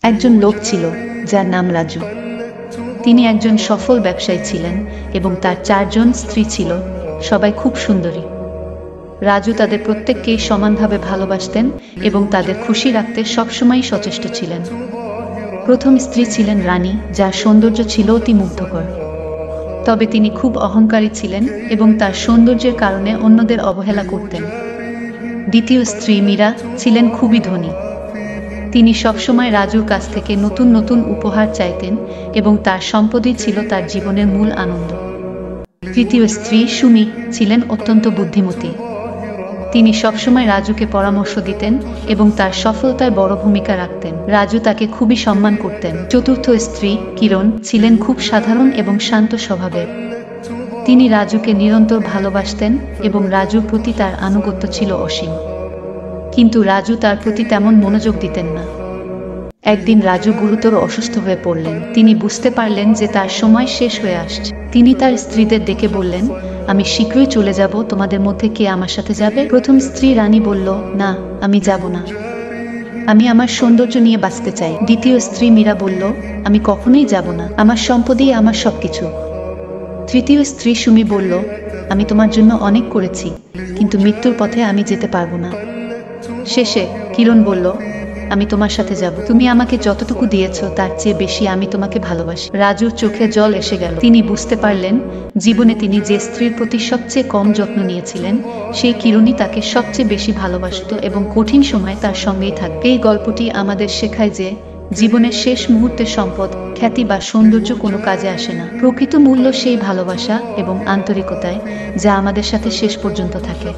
একজন লোক ছিল যার নাম রাজু। তিনি একজন সফল ব্যবসায়ী ছিলেন এবং তার 4 জন স্ত্রী ছিল, সবাই খুব সুন্দরী। রাজু তাদের প্রত্যেককেই সমানভাবে ভালোবাসতেন এবং তাদের খুশি রাখতে সবসময় সচেষ্ট ছিলেন। প্রথম স্ত্রী ছিলেন রানী, যার সৌন্দর্য ছিল অতি মুগ্ধকর। তবে তিনি খুব অহংকারী ছিলেন এবং তার সৌন্দর্যের কারণে অন্যদের অবহেলা করতেন। দ্বিতীয় স্ত্রী মীরা ছিলেন খুবই ধনী। তিনি সবসময় রাজুর কাছ থেকে নতুন নতুন উপহার চাইতেন এবং তার সম্পদই ছিল তার জীবনের মূল আনন্দ। তৃতীয় স্ত্রী সুমি ছিলেন অত্যন্ত বুদ্ধিমতী। তিনি সবসময় রাজুকে পরামর্শ দিতেন এবং তার সফলতায় বড় ভূমিকা রাখতেন। রাজু তাকে খুবই সম্মান করতেন। চতুর্থ স্ত্রী কিরণ ছিলেন খুব সাধারণ এবং শান্ত স্বভাবের। তিনি রাজুকে নিরন্তর ভালোবাসতেন এবং রাজুর প্রতি তার আনুগত্য ছিল অসীম। কিন্তু রাজু তার প্রতি তেমন মনোযোগ দিতেন না। একদিন রাজু গুরুতর অসুস্থ হয়ে পড়লেন। তিনি বুঝতে পারলেন যে তার সময় শেষ হয়ে আসছে। তিনি তার স্ত্রীদের ডেকে বললেন, আমি শীঘ্রই চলে যাব, তোমাদের মধ্যে কে আমার সাথে যাবে? প্রথম স্ত্রী রানী বলল, না, আমি যাব না, আমি আমার সৌন্দর্য নিয়ে বাঁচতে চাই। দ্বিতীয় স্ত্রী মীরা বলল, আমি কখনোই যাব না, আমার সম্পদই আমার সবকিছু। তৃতীয় স্ত্রী সুমি বলল, আমি তোমার জন্য অনেক করেছি, কিন্তু মৃত্যুর পথে আমি যেতে পারবো না। শেষে কিরণ বলল, আমি তোমার সাথে যাব, তুমি আমাকে যতটুকু দিয়েছো তার চেয়ে বেশি আমি তোমাকে ভালোবাসি। রাজুর চোখে জল এসে গেল। তিনি বুঝতে পারলেন জীবনে তিনি যে স্ত্রীর প্রতি সবচেয়ে কম যত্ন নিয়েছিলেন সেই কিরণই তাকে সবচেয়ে বেশি ভালোবাসত এবং কঠিন সময় তার সঙ্গেই থাকবে। এই গল্পটি আমাদের শেখায় যে জীবনের শেষ মুহূর্তে সম্পদ, খ্যাতি বা সৌন্দর্য কোনো কাজে আসে না। প্রকৃত মূল্য সেই ভালোবাসা এবং আন্তরিকতায় যা আমাদের সাথে শেষ পর্যন্ত থাকে।